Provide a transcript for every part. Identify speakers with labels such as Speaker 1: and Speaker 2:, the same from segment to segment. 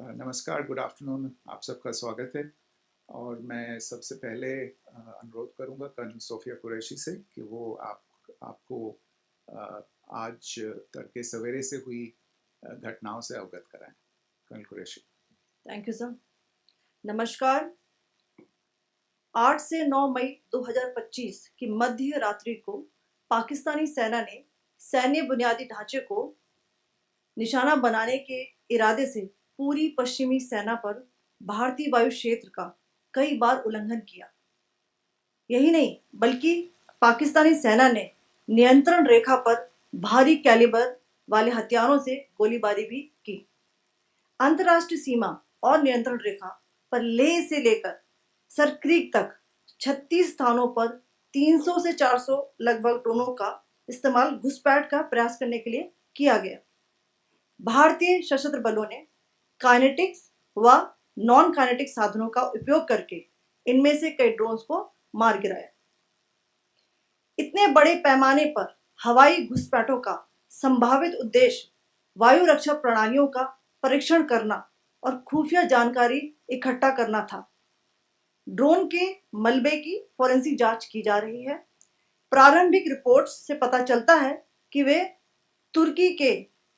Speaker 1: नमस्कार, good afternoon, आप सबका स्वागत है। और मैं सबसे पहले अनुरोध करूंगा कर्नल सोफिया कुरैशी से कि वो आपको आज तड़के सवेरे से हुई घटनाओं से अवगत कराएं। Colonel Qureshi.
Speaker 2: Thank you sir. नमस्कार। 8 से 9 मई 2025 की मध्य रात्रि को पाकिस्तानी सेना ने सैन्य बुनियादी ढांचे को निशाना बनाने के इरादे से पूरी पश्चिमी सेना पर भारतीय वायु क्षेत्र का कई बार उल्लंघन किया। यही नहीं बल्कि पाकिस्तानी सेना ने नियंत्रण रेखा पर भारी कैलिबर वाले हथियारों से गोलीबारी भी की। अंतर्राष्ट्रीय सीमा और नियंत्रण रेखा पर लेह से लेकर सरक्रीक तक 36 स्थानों पर 300 से 400 लगभग ड्रोनों का इस्तेमाल घुसपैठ का प्रयास करने के लिए किया गया। भारतीय सशस्त्र बलों ने काइनेटिक्स व नॉन काइनेटिक साधनों का उपयोग करके इनमें से कई ड्रोन्स को मार गिराया। इतने बड़े पैमाने पर हवाई घुसपैठों का संभावित उद्देश्य वायु रक्षा प्रणालियों का परीक्षण करना और खुफिया जानकारी इकट्ठा करना था। ड्रोन के मलबे की फोरेंसिक जांच की जा रही है। प्रारंभिक रिपोर्ट्स से पता चलता है कि वे तुर्की के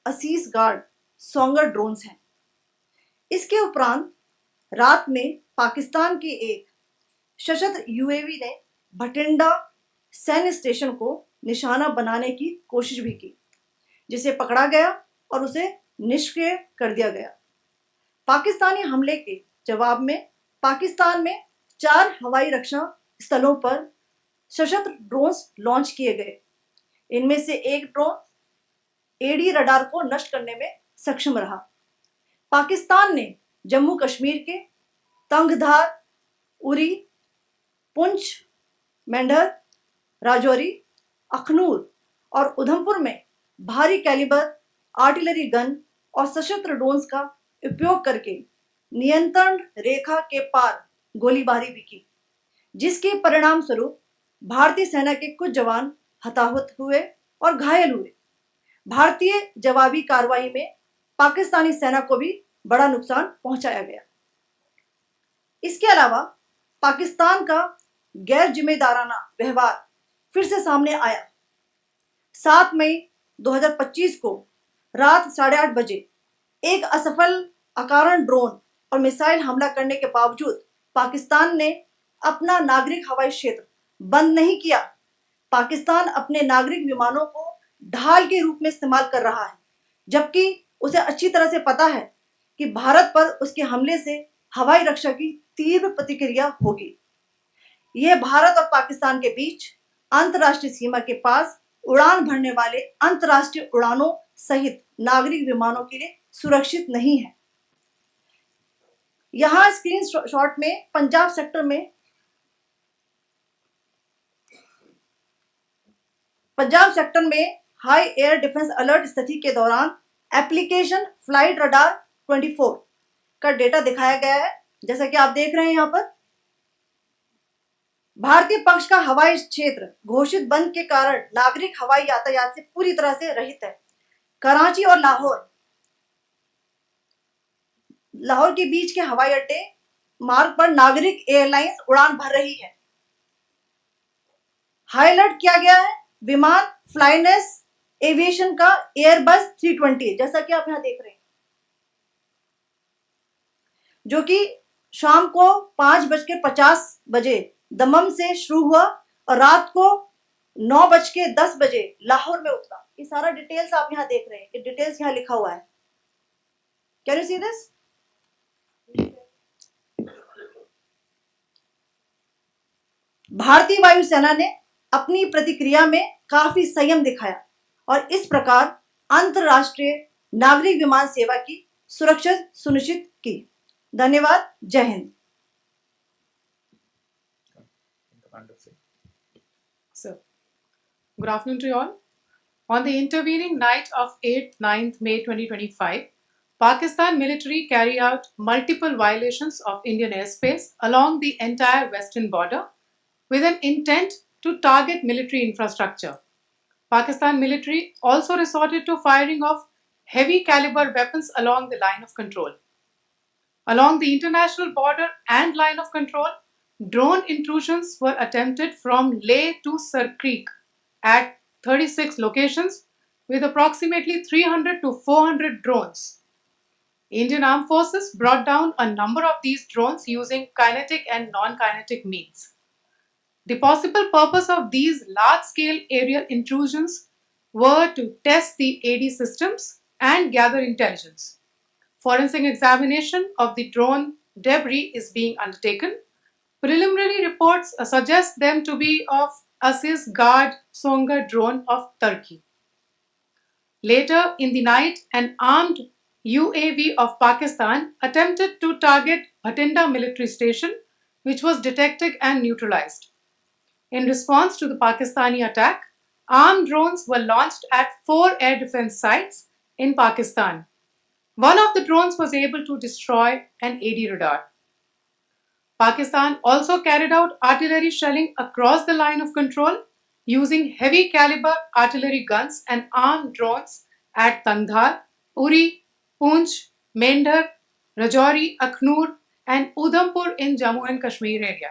Speaker 2: असीस गार्ड सोंगर ड्रोन्स हैं। इसके उपरांत रात में पाकिस्तान के एक सशस्त्र यूएवी ने भटिंडा सैन्य स्टेशन को निशाना बनाने की कोशिश भी की, जिसे पकड़ा गया और उसे निष्क्रिय कर दिया गया। पाकिस्तानी हमले के जवाब में पाकिस्तान में 4 हवाई रक्षा स्थलों पर सशस्त्र ड्रोन्स लॉन्च किए गए। इनमें से एक ड्रोन एडी रडार को नष्ट करने में सक्षम रहा। पाकिस्तान ने जम्मू कश्मीर के तंगधार, उरी, पुंछ, मेंढर, राजौरी, अखनूर और उधमपुर में भारी कैलिबर आर्टिलरी गन और सशस्त्र ड्रोन्स का उपयोग करके नियंत्रण रेखा के पार गोलीबारी भी की, जिसके परिणाम स्वरूप भारतीय सेना के कुछ जवान हताहत हुए और घायल हुए। भारतीय जवाबी कार्रवाई में पाकिस्तानी सेना को भी बड़ा नुकसान पहुंचाया गया। इसके अलावा पाकिस्तान का गैर जिम्मेदाराना व्यवहार फिर से सामने आया। 7 मई 2025 को रात 8:30 बजे एक असफल अकारण ड्रोन और मिसाइल हमला करने के बावजूद पाकिस्तान ने अपना नागरिक हवाई क्षेत्र बंद नहीं किया। पाकिस्तान अपने नागरिक विमानों को ढाल के रूप में इस्तेमाल कर रहा है, जबकि उसे अच्छी तरह से पता है कि भारत पर उसके हमले से हवाई रक्षा की तीव्र प्रतिक्रिया होगी। यह भारत और पाकिस्तान के बीच अंतर्राष्ट्रीय सीमा के पास उड़ान भरने वाले अंतर्राष्ट्रीय उड़ानों सहित नागरिक विमानों के लिए सुरक्षित नहीं है। यहां स्क्रीन शॉट में पंजाब सेक्टर में हाई एयर डिफेंस अलर्ट स्थिति के दौरान एप्लीकेशन फ्लाइट रडार 24 का डेटा दिखाया गया है। जैसा कि आप देख रहे हैं, यहां पर भारतीय पक्ष का हवाई क्षेत्र घोषित बंद के कारण नागरिक हवाई यातायात से पूरी तरह से रहित है। कराची और लाहौर के बीच के हवाई अड्डे मार्ग पर नागरिक एयरलाइंस उड़ान भर रही है। हाई अलर्ट किया गया है विमान फ्लाइनेस एविएशन का एयरबस 320, जैसा कि आप यहां देख रहे हैं, जो कि शाम को 5:50 दमम से शुरू हुआ और रात को 9:10 लाहौर में उतरा। ये सारा डिटेल्स आप यहां देख रहे हैं, ये डिटेल्स यहां लिखा हुआ है। Can you see this? भारतीय वायुसेना ने अपनी प्रतिक्रिया में काफी संयम दिखाया और इस प्रकार अंतरराष्ट्रीय नागरिक विमान सेवा की सुरक्षा सुनिश्चित की। धन्यवाद। जय Hind.
Speaker 3: So, good afternoon to you all. On the intervening night of 8-9 May 2025, Pakistan military carried out multiple violations of Indian airspace along the entire western border with an intent to target military infrastructure. Pakistan military also resorted to firing of heavy caliber weapons along the line of control. Along the international border and line of control, drone intrusions were attempted from Leh to Sir Creek at 36 locations with approximately 300 to 400 drones. Indian Armed Forces brought down a number of these drones using kinetic and non-kinetic means. The possible purpose of these large-scale aerial intrusions were to test the AD systems and gather intelligence. Forensic examination of the drone debris is being undertaken. Preliminary reports suggest them to be of Aziz Guard Songa drone of Turkey. Later in the night, an armed UAV of Pakistan attempted to target Bhatinda military station, which was detected and neutralized. In response to the Pakistani attack, armed drones were launched at 4 air defense sites in Pakistan. One of the drones was able to destroy an AD radar. Pakistan also carried out artillery shelling across the line of control using heavy caliber artillery guns and armed drones at Tangdhar, Uri, Poonch, Mendhar, Rajouri, Akhnur, and Udhampur in Jammu and Kashmir area,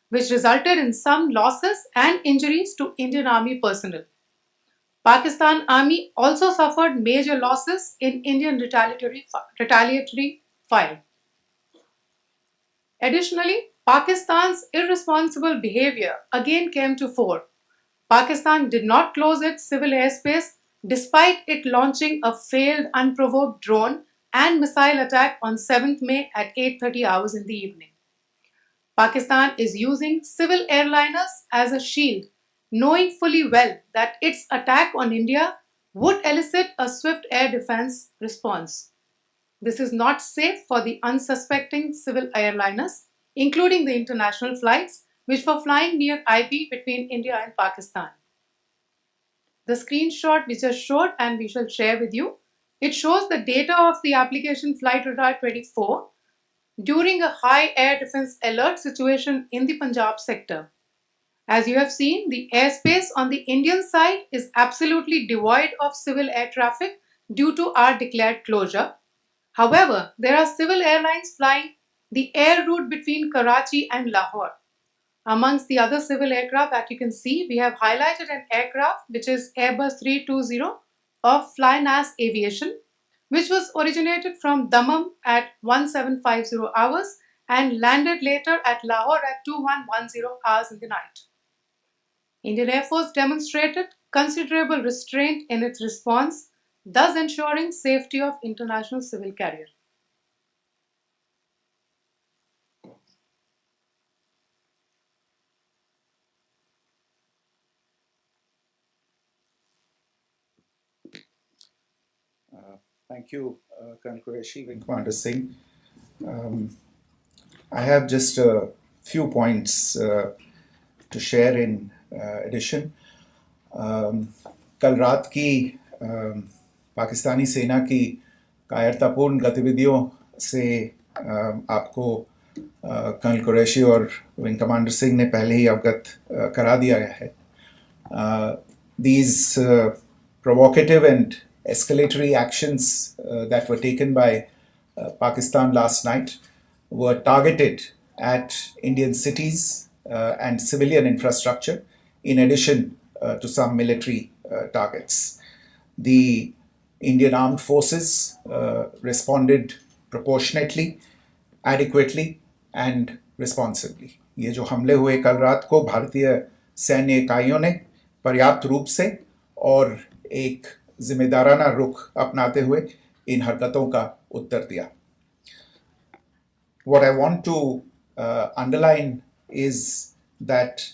Speaker 3: which resulted in some losses and injuries to Indian Army personnel. Pakistan Army also suffered major losses in Indian retaliatory fire. Additionally, Pakistan's irresponsible behavior again came to fore. Pakistan did not close its civil airspace despite it launching a failed unprovoked drone and missile attack on 7th May at 8:30 hours in the evening. Pakistan is using civil airliners as a shield, knowing fully well that its attack on India would elicit a swift air defense response. This is not safe for the unsuspecting civil airliners, including the international flights which were flying near IB between India and Pakistan. The screenshot we just showed and we shall share with you, it shows the data of the application Flight Radar 24 during a high air defense alert situation in the Punjab sector. As you have seen, the airspace on the Indian side is absolutely devoid of civil air traffic due to our declared closure. However, there are civil airlines flying the air route between Karachi and Lahore. Amongst the other civil aircraft that you can see, we have highlighted an aircraft which is Airbus 320 of Flynas Aviation, which was originated from Dammam at 1750 hours and landed later at Lahore at 2110 hours in the night. Indian Air Force demonstrated considerable restraint in its response, thus ensuring safety of international civil carrier.
Speaker 1: Thank you, Colonel Qureshi, Wing Commander Singh. I have just a few points to share in addition. कल रात की पाकिस्तानी सेना की कायरतापूर्ण गतिविधियों से आपको colonel Qureshi और विंग कमांडर सिंह ने पहले ही अवगत करा दिया है. These provocative and escalatory actions that were taken by Pakistan last night were targeted at Indian cities and civilian infrastructure, in addition to some military targets. The Indian Armed Forces responded proportionately, adequately and responsibly. ये जो हमले हुए कल रात को भारतीय सैन्य इकाइयों ने पर्याप्त रूप से और एक जिम्मेदाराना रुख अपनाते हुए इन हरकतों का उत्तर दिया. What I want to underline is that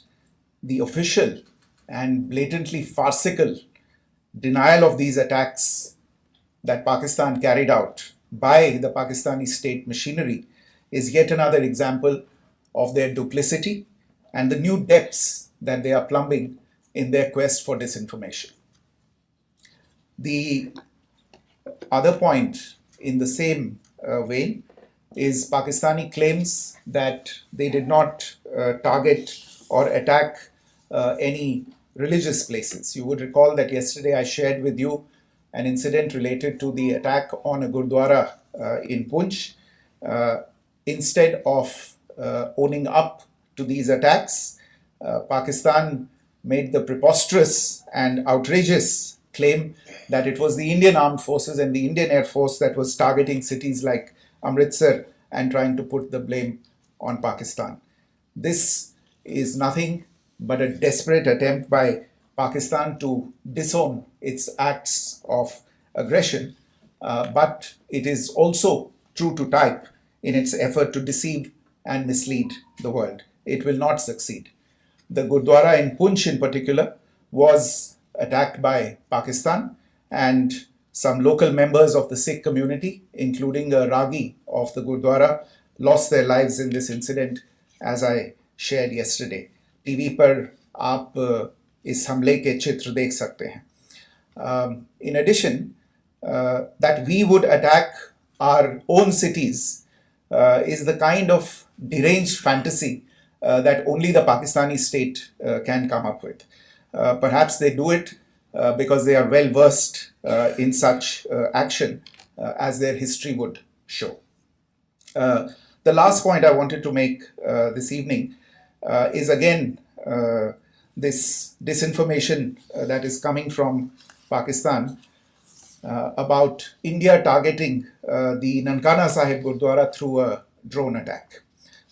Speaker 1: the official and blatantly farcical denial of these attacks that Pakistan carried out by the Pakistani state machinery is yet another example of their duplicity and the new depths that they are plumbing in their quest for disinformation. The other point in the same vein is Pakistani claims that they did not target or attack any religious places. You would recall that yesterday I shared with you an incident related to the attack on a Gurdwara in Poonch, Instead of owning up to these attacks, Pakistan made the preposterous and outrageous claim that it was the Indian armed forces and the Indian Air Force that was targeting cities like Amritsar and trying to put the blame on Pakistan. This is nothing but a desperate attempt by Pakistan to disown its acts of aggression, but it is also true to type in its effort to deceive and mislead the world. It will not succeed. The Gurdwara in Punch, in particular, was attacked by Pakistan, and some local members of the Sikh community, including a Ragi of the Gurdwara, lost their lives in this incident, as I shared yesterday. TV पर आप इस हमले के चित्र देख सकते हैं. In addition, that we would attack our own cities is the kind of deranged fantasy that only the Pakistani state can come up with. Perhaps they do it because they are well versed in such action, as their history would show. The last point I wanted to make this evening is again this disinformation that is coming from Pakistan about India targeting the Nankana Sahib Gurdwara through a drone attack.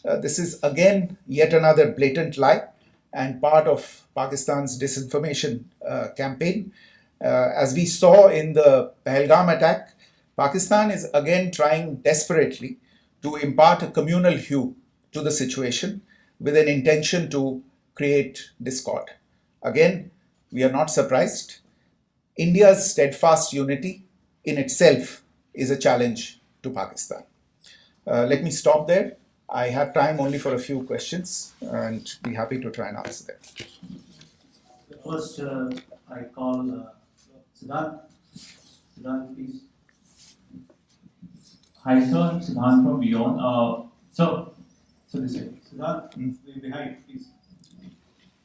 Speaker 1: This is again yet another blatant lie and part of Pakistan's disinformation campaign. As we saw in the Pahalgam attack, Pakistan is again trying desperately to impart a communal hue to the situation with an intention to create discord. Again, we are not surprised. India's steadfast unity in itself is a challenge to Pakistan. Let me stop there. I have time only for a few questions and be happy to try and answer them.
Speaker 4: First, I call Siddharth. Siddharth, please. Hi, sir. I'm Siddharth from Beyond. So this is Siddharth. Behind, please.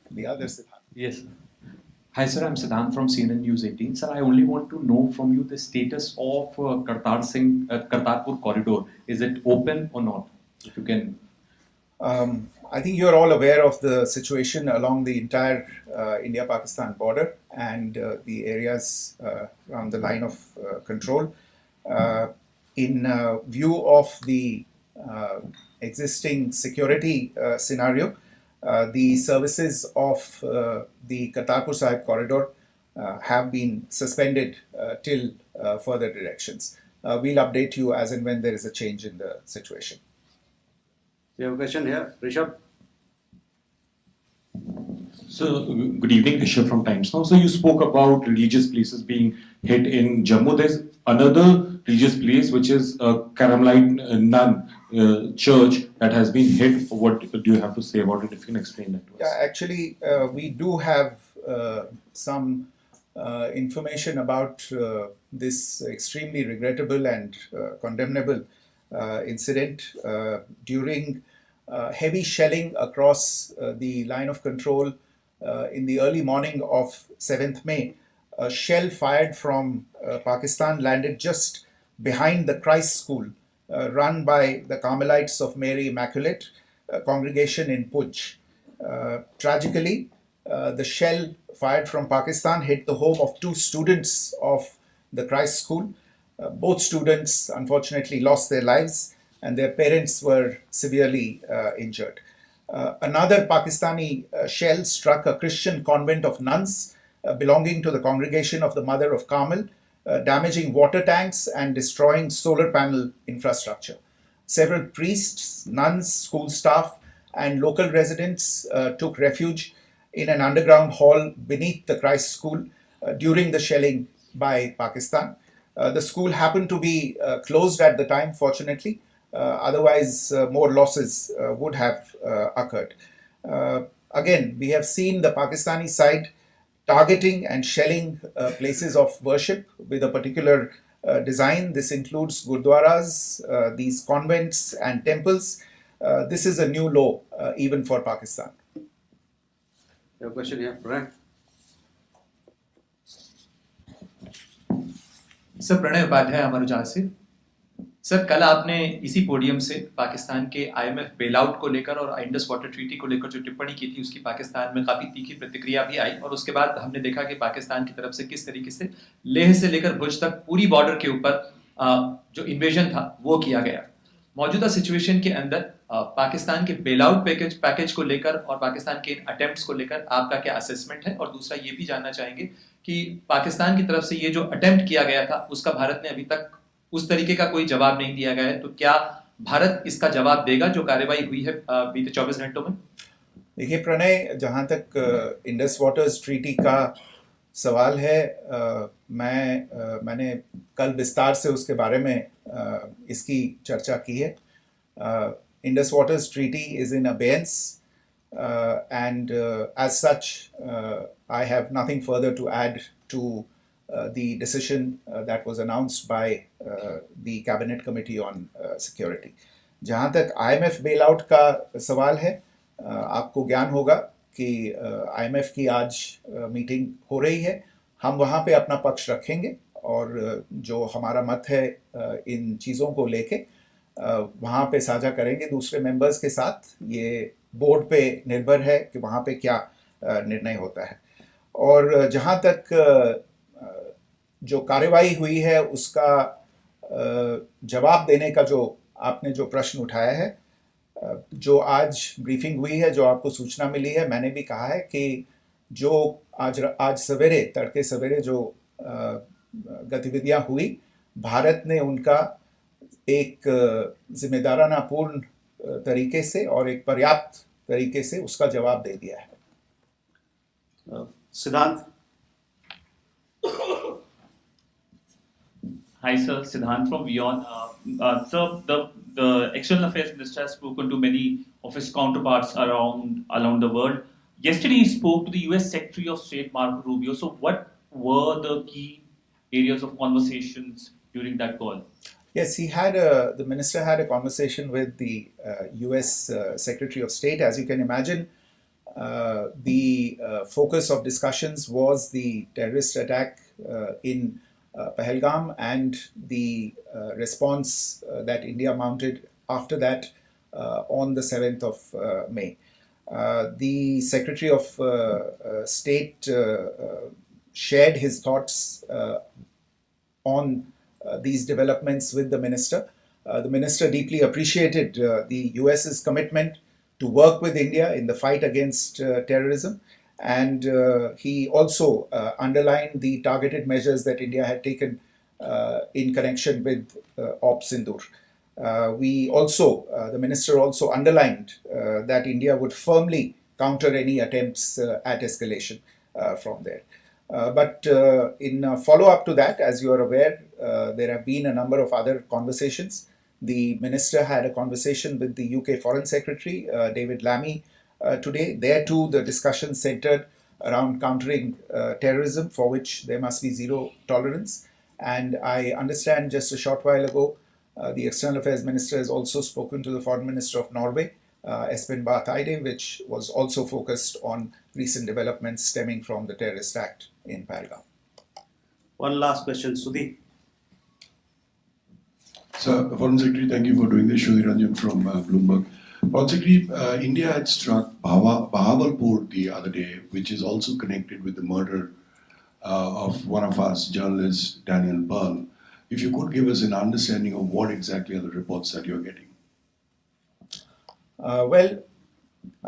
Speaker 1: The other Siddharth.
Speaker 5: Yes, sir. Hi, sir. I'm Siddharth from CNN News 18. Sir, I only want to know from you the status of Kartarpur corridor. Is it open or not? If you can.
Speaker 1: I think you're all aware of the situation along the entire India-Pakistan border and the areas around the line of control. In view of the existing security scenario, the services of the Kartarpur Sahib corridor have been suspended till further directions. We'll update you as and when there is a change in the situation.
Speaker 6: We have a question here, Rishabh.
Speaker 7: So, good evening, Rishabh from Times Now. So, you spoke about religious places being hit in Jammu. There's another religious place which is a Carmelite nun church that has been hit. What do you have to say about it? If you can explain that to us.
Speaker 1: Yeah, actually, we do have some information about this extremely regrettable and condemnable incident. During heavy shelling across the line of control in the early morning of 7th May, a shell fired from Pakistan landed just behind the Christ School run by the Carmelites of Mary Immaculate congregation in Puj. Tragically, the shell fired from Pakistan hit the home of 2 students of the Christ School. Both students unfortunately lost their lives and their parents were severely injured. Another Pakistani shell struck a Christian convent of nuns belonging to the congregation of the Mother of Carmel, damaging water tanks and destroying solar panel infrastructure. Several priests, nuns, school staff, and local residents took refuge in an underground hall beneath the Christ School during the shelling by Pakistan. The school happened to be closed at the time, fortunately. Otherwise, more losses would have occurred. Again, we have seen the Pakistani side targeting and shelling places of worship with a particular design. This includes gurdwaras, these convents and temples. This is a new low even for Pakistan.
Speaker 6: You have a question here, Pranay.
Speaker 8: Sir, Pranay Upadhyay, Amar Ujala se. Sir, कल आपने इसी podium से पाकिस्तान के IMF bailout को लेकर और Indus water treaty को लेकर जो टिप्पणी की थी, उसकी पाकिस्तान में काफ़ी तीखी प्रतिक्रिया भी आई और उसके बाद हमने देखा कि पाकिस्तान की तरफ से किस तरीके से लेह से लेकर भुज तक पूरी बॉर्डर के ऊपर जो इन्वेजन था वो किया गया। मौजूदा सिचुएशन के अंदर पाकिस्तान के बेलआउट पैकेज को लेकर और पाकिस्तान के इन अटेम्प्ट्स को लेकर आपका क्या असेसमेंट है? और दूसरा ये भी जानना चाहेंगे कि पाकिस्तान की तरफ से ये जो अटेम्प्ट किया गया था उसका भारत ने अभी तक उस तरीके का कोई जवाब नहीं दिया गया है, तो क्या भारत इसका जवाब देगा जो कार्रवाई हुई है बीते 24 घंटों में?
Speaker 1: देखिए प्रणय, जहाँ तक इंडस वाटर्स ट्रीटी का सवाल है, मैंने कल विस्तार से उसके बारे में इसकी चर्चा की है। Indus waters treaty is in abeyance and as such I have nothing further to add to the decision that was announced by the cabinet committee on security. जहाँ तक IMF bailout का सवाल है, आपको ज्ञान होगा कि IMF की आज मीटिंग हो रही है। हम वहाँ पे अपना पक्ष रखेंगे और जो हमारा मत है इन चीज़ों को लेके वहाँ पे साझा करेंगे दूसरे मेंबर्स के साथ। ये बोर्ड पे निर्भर है कि वहाँ पे क्या निर्णय होता है। और जहाँ तक जो कार्रवाई हुई है उसका जवाब देने का जो आपने जो प्रश्न उठाया है, जो आज ब्रीफिंग हुई है, जो आपको सूचना मिली है, मैंने भी कहा है कि जो आज सवेरे तड़के सवेरे जो गतिविधियाँ हुई, भारत ने उनका एक जिम्मेदाराना पूर्ण तरीके से और एक पर्याप्त तरीके से उसका जवाब दे दिया है।
Speaker 6: सिद्धांत।
Speaker 4: Hi sir, Siddhant from Beyond. Sir, the External Affairs Minister has spoken to many of his counterparts around the world. Yesterday he spoke to the US Secretary of State Marco Rubio. So what were the key areas of conversations during that call?
Speaker 1: Yes, the minister had a conversation with the US Secretary of State. As you can imagine, the focus of discussions was the terrorist attack in Pahalgam and the response that India mounted after that on the 7th of May. The Secretary of State shared his thoughts on these developments with the minister. The minister deeply appreciated the US's commitment to work with India in the fight against terrorism, and he also underlined the targeted measures that India had taken in connection with Ops Sindoor. The minister also underlined that India would firmly counter any attempts at escalation from there. But in follow-up to that, as you are aware, there have been a number of other conversations. The minister had a conversation with the UK Foreign Secretary, David Lammy, today. There too, the discussion centered around countering terrorism, for which there must be zero tolerance. And I understand just a short while ago, the External Affairs Minister has also spoken to the Foreign Minister of Norway, Espen Barth Eide, which was also focused on recent developments stemming from the terrorist act in Pahalgam.
Speaker 6: One last question, Sudhi.
Speaker 9: Sir, Foreign Secretary, thank you for doing this. Sudhi Ranjan from Bloomberg. Foreign Secretary, India had struck Bahawalpur the other day, which is also connected with the murder of one of us, journalist Daniel Pearl. If you could give us an understanding of what exactly are the reports that you're getting.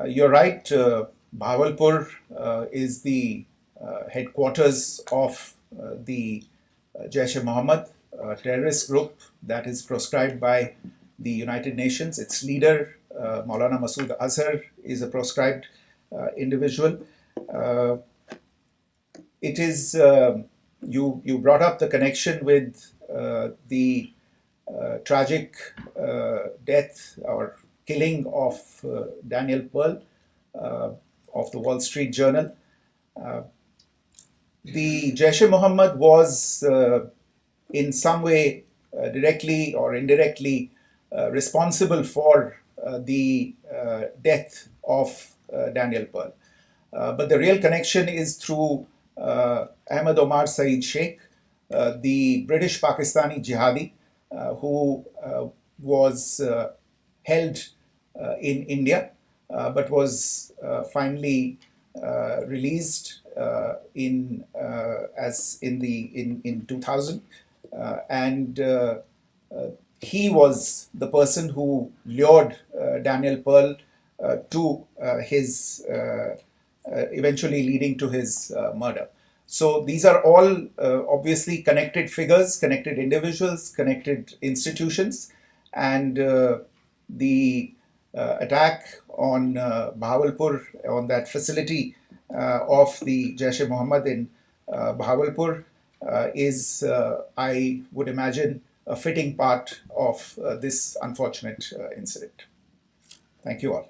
Speaker 1: You're right. Bahawalpur is the headquarters of the Jaish-e-Mohammed terrorist group that is proscribed by the United Nations. Its leader, Maulana Masood Azhar, is a proscribed individual. It is, you brought up the connection with the tragic death or killing of Daniel Pearl of the Wall Street Journal. The Jaish-e-Mohammed was in some way directly or indirectly responsible for the death of Daniel Pearl. But the real connection is through Ahmed Omar Saeed Sheikh, the British Pakistani jihadi who was held in India, but was finally released in 2000, and he was the person who lured Daniel Pearl to his eventually leading to his murder. So these are all obviously connected figures, connected individuals, connected institutions, and the attack on Bahawalpur, on that facility of the Jaish-e-Mohammed in Bahawalpur, is, I would imagine, a fitting part of this unfortunate incident. Thank you all.